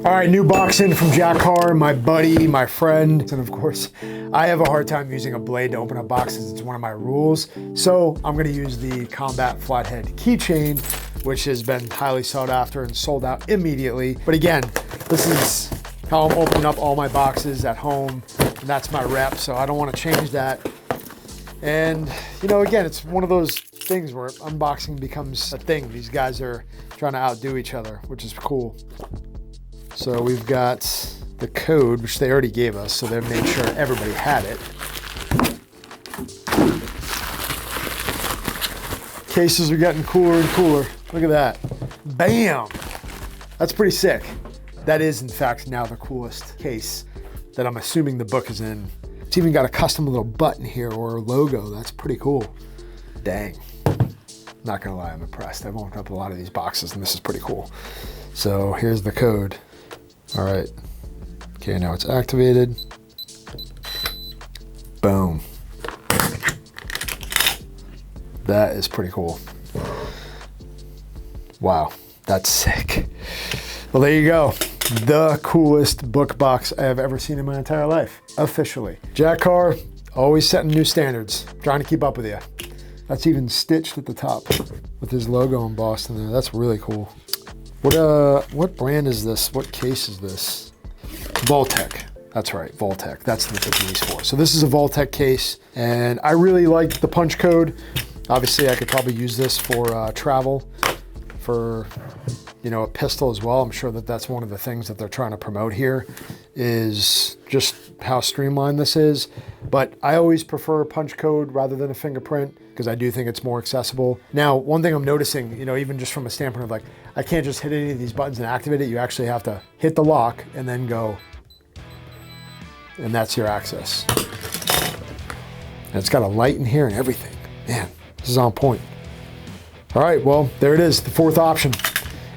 All right, new box in from Jack Carr, my buddy, my friend. And of course, I have a hard time using a blade to open up boxes. It's one of my rules. So I'm gonna use the Combat Flathead keychain, which has been highly sought after and sold out immediately. But again, this is how I'm opening up all my boxes at home. And that's my rep, so I don't wanna change that. And you know, again, it's one of those things where unboxing becomes a thing. These guys are trying to outdo each other, which is cool. So we've got the code, which they already gave us, so they've made sure everybody had it. Cases are getting cooler and cooler. Look at that. Bam! That's pretty sick. That is, in fact, now the coolest case that I'm assuming the book is in. It's even got a custom little button here or a logo. That's pretty cool. Dang. Not gonna lie, I'm impressed. I've opened up a lot of these boxes and this is pretty cool. So here's the code. All right. Okay, now it's activated. Boom. That is pretty cool. Wow, that's sick. Well, there you go. The coolest book box I have ever seen in my entire life, officially. Jack Carr, always setting new standards, trying to keep up with you. That's even stitched at the top with his logo embossed in there. That's really cool. What brand is this? What case is this? Vaultek. That's right, Vaultek. That's what the case for. So this is a Vaultek case, and I really like the punch code. Obviously, I could probably use this for travel, for a pistol as well. I'm sure that that's one of the things that they're trying to promote here, is just how streamlined this is. But I always prefer a punch code rather than a fingerprint, because I do think it's more accessible. Now, one thing I'm noticing, even just from a standpoint of like, I can't just hit any of these buttons and activate it. You actually have to hit the lock and then go, and that's your access. And it's got a light in here and everything. Man, this is on point. All right, well, there it is, the fourth option.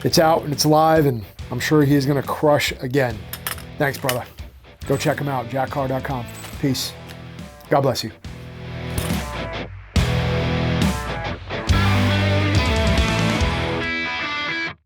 It's out and it's live, and I'm sure he's gonna crush again. Thanks, brother. Go check him out, jackcarr.com. Peace. God bless you.